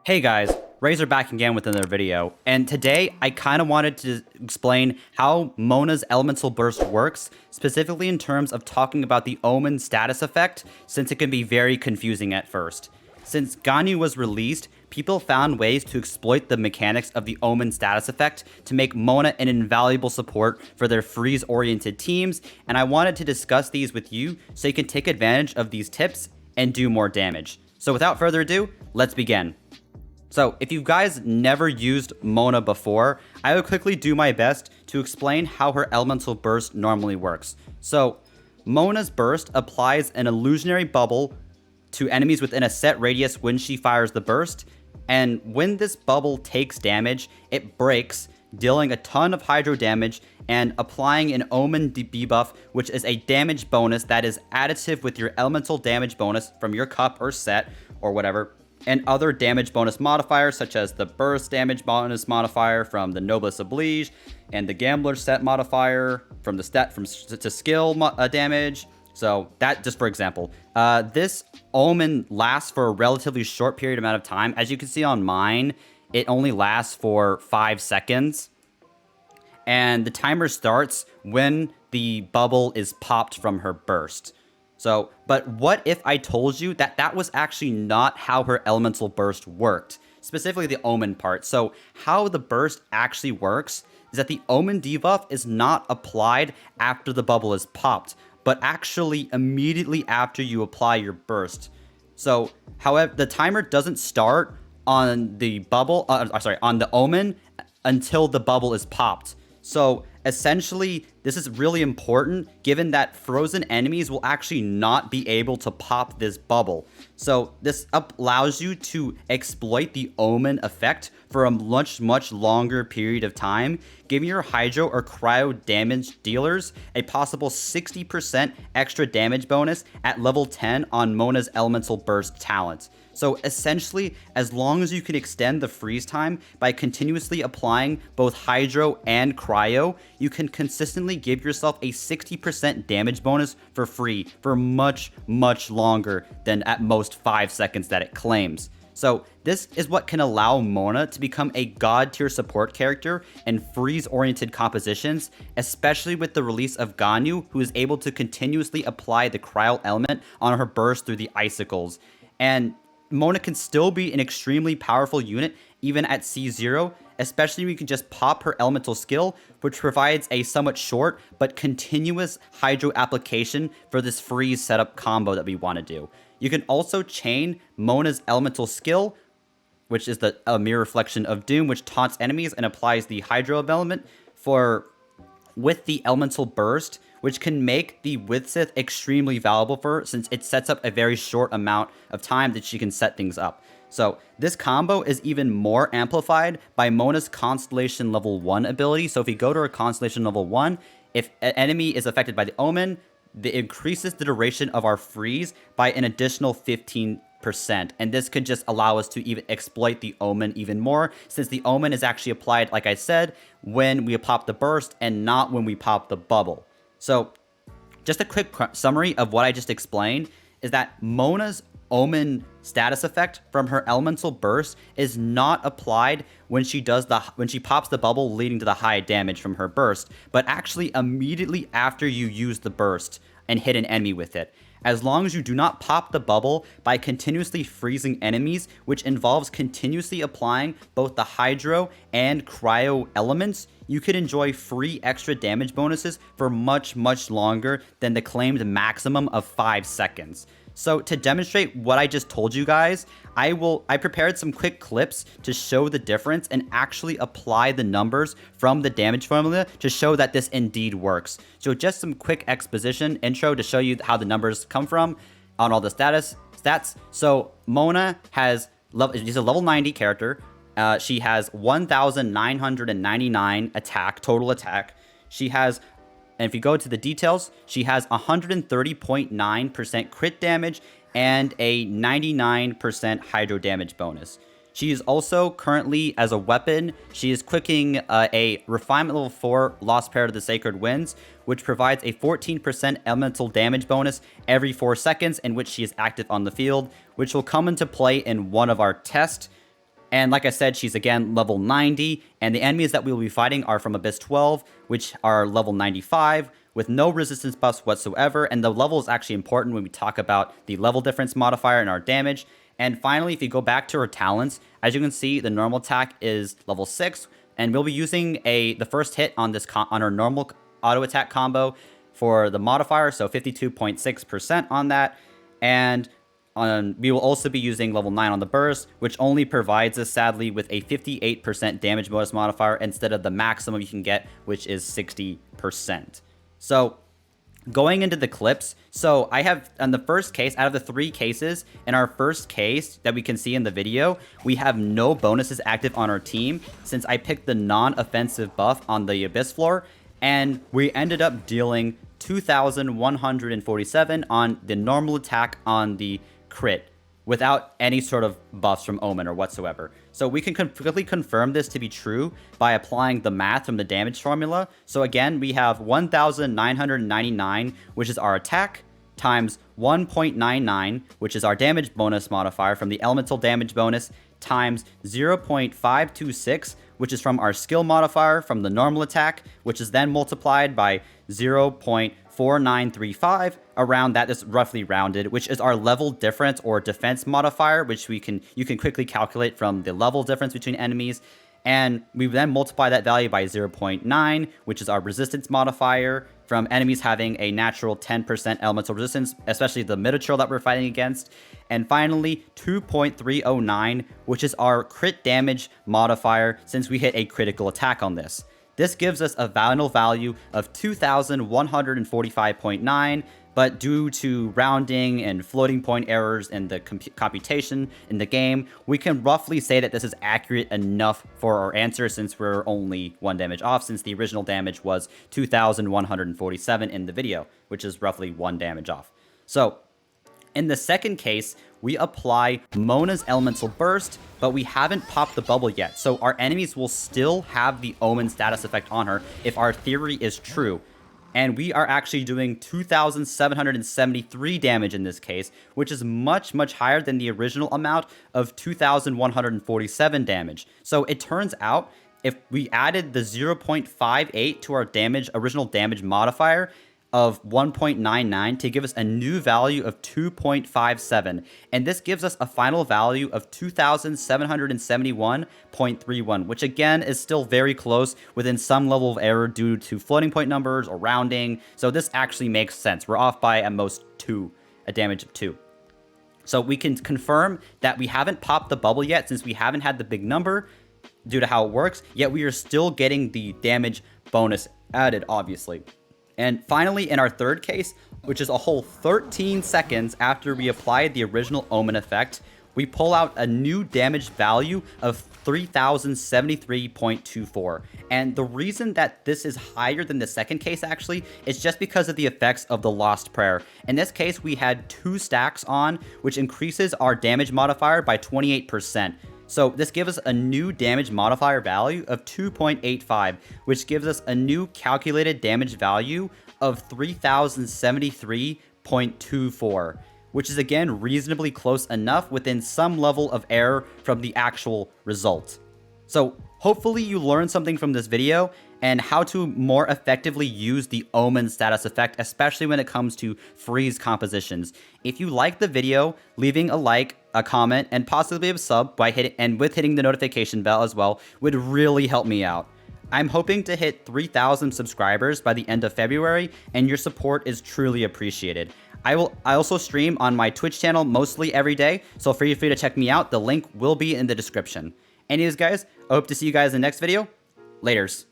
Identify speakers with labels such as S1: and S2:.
S1: Hey guys, Razor back again with another video, and today I kind of wanted to explain how Mona's Elemental Burst works, specifically in terms of talking about the Omen status effect, since it can be very confusing at first. Since Ganyu was released, people found ways to exploit the mechanics of the Omen status effect to make Mona an invaluable support for their freeze-oriented teams, and I wanted to discuss these with you so you can take advantage of these tips and do more damage. So without further ado, let's begin. So, if you guys never used Mona before, I will quickly do my best to explain how her Elemental Burst normally works. So, Mona's Burst applies an illusionary bubble to enemies within a set radius when she fires the burst, and when this bubble takes damage, it breaks, dealing a ton of hydro damage and applying an Omen debuff, which is a damage bonus that is additive with your elemental damage bonus from your cup or set or whatever, and other damage bonus modifiers such as the burst damage bonus modifier from the Noblesse Oblige and the Gambler set modifier from the to skill damage. So that just for example, this Omen lasts for a relatively short period amount of time. As you can see on mine, it only lasts for 5 seconds. And the timer starts when the bubble is popped from her burst. So, but what if I told you that that was actually not how her Elemental Burst worked? Specifically the Omen part. So, how the burst actually works is that the Omen debuff is not applied after the bubble is popped, but actually immediately after you apply your burst. So, however, the timer doesn't start on the bubble, on the Omen until the bubble is popped. So essentially, this is really important given that frozen enemies will actually not be able to pop this bubble. So this allows you to exploit the Omen effect for a much longer period of time, giving your Hydro or Cryo damage dealers a possible 60% extra damage bonus at level 10 on Mona's Elemental Burst talent. So essentially, as long as you can extend the freeze time by continuously applying both Hydro and Cryo, you can consistently give yourself a 60% damage bonus for free for much longer than at most 5 seconds that it claims. So this is what can allow Mona to become a god tier support character in freeze-oriented compositions, especially with the release of Ganyu, who is able to continuously apply the Cryo element on her burst through the icicles. And Mona can still be an extremely powerful unit even at C0, especially when you can just pop her elemental skill, which provides a somewhat short but continuous Hydro application for this freeze setup combo that we want to do. You can also chain Mona's elemental skill, which is the mirror reflection of Doom, which taunts enemies and applies the Hydro element with the elemental burst, which can make the Withsith extremely valuable for her since it sets up a very short amount of time that she can set things up. So this combo is even more amplified by Mona's Constellation level 1 ability. So if we go to her Constellation level 1, if an enemy is affected by the Omen, it increases the duration of our freeze by an additional 15%. And this could just allow us to even exploit the Omen even more, since the Omen is actually applied, like I said, when we pop the burst and not when we pop the bubble. So just a quick summary of what I just explained is that Mona's Omen status effect from her Elemental Burst is not applied when she pops the bubble leading to the high damage from her burst, but actually immediately after you use the burst and hit an enemy with it. As long as you do not pop the bubble by continuously freezing enemies, which involves continuously applying both the Hydro and Cryo elements, you could enjoy free extra damage bonuses for much longer than the claimed maximum of 5 seconds. So to demonstrate what I just told you guys, I prepared some quick clips to show the difference and actually apply the numbers from the damage formula to show that this indeed works. So just some quick exposition intro to show you how the numbers come from on all the stats. So Mona is a level 90 character. She has 1,999 total attack. She has, and if you go to the details, she has 130.9% crit damage and a 99% Hydro damage bonus. She is also currently, as a weapon, she is quicking a Refinement level 4 Lost Pair to the Sacred Winds, which provides a 14% elemental damage bonus every 4 seconds in which she is active on the field, which will come into play in one of our tests And like I said, she's again level 90, and the enemies that we will be fighting are from Abyss 12, which are level 95, with no resistance buffs whatsoever, and the level is actually important when we talk about the level difference modifier and our damage. And finally, if you go back to her talents, as you can see, the normal attack is level 6, and we'll be using the first hit on this on our normal auto attack combo for the modifier, so 52.6% on that, and we will also be using level 9 on the burst, which only provides us, sadly, with a 58% damage bonus modifier instead of the maximum you can get, which is 60%. So, going into the clips, so I have, on the first case, out of the 3 cases, in our first case that we can see in the video, we have no bonuses active on our team, since I picked the non-offensive buff on the Abyss floor, and we ended up dealing 2,147 on the normal attack on the crit without any sort of buffs from Omen or whatsoever. So we can completely confirm this to be true by applying the math from the damage formula. So again, we have 1,999, which is our attack, times 1.99, which is our damage bonus modifier from the elemental damage bonus, times 0.526, which is from our skill modifier from the normal attack, which is then multiplied by 0.4935. Around that is roughly rounded, which is our level difference or defense modifier, which you can quickly calculate from the level difference between enemies. And we then multiply that value by 0.9, which is our resistance modifier from enemies having a natural 10% elemental resistance, especially the miniature that we're fighting against. And finally, 2.309, which is our crit damage modifier since we hit a critical attack on this. This gives us a final value of 2,145.9, but due to rounding and floating point errors in the computation in the game, we can roughly say that this is accurate enough for our answer since we're only 1 damage off, since the original damage was 2,147 in the video, which is roughly 1 damage off. So, in the second case, we apply Mona's Elemental Burst, but we haven't popped the bubble yet, so our enemies will still have the Omen status effect on her if our theory is true. And we are actually doing 2,773 damage in this case, which is much, much higher than the original amount of 2,147 damage. So it turns out, if we added the 0.58 to our original damage modifier of 1.99 to give us a new value of 2.57, and this gives us a final value of 2,771.31, which again is still very close within some level of error due to floating point numbers or rounding. So this actually makes sense. We're off by at most 2, a damage of 2. So we can confirm that we haven't popped the bubble yet since we haven't had the big number due to how it works, yet we are still getting the damage bonus added, obviously. And finally, in our third case, which is a whole 13 seconds after we applied the original Omen effect, we pull out a new damage value of 3,073.24. And the reason that this is higher than the second case actually is just because of the effects of the Lost Prayer. In this case, we had 2 stacks on, which increases our damage modifier by 28%. So this gives us a new damage modifier value of 2.85, which gives us a new calculated damage value of 3,073.24, which is again reasonably close enough within some level of error from the actual result. So hopefully you learned something from this video and how to more effectively use the Omen status effect, especially when it comes to freeze compositions. If you liked the video, leaving a like, a comment, and possibly a sub by hitting the notification bell as well would really help me out. I'm hoping to hit 3,000 subscribers by the end of February, and your support is truly appreciated. I also stream on my Twitch channel mostly every day, so feel free to check me out. The link will be in the description. Anyways, guys, I hope to see you guys in the next video. Laters.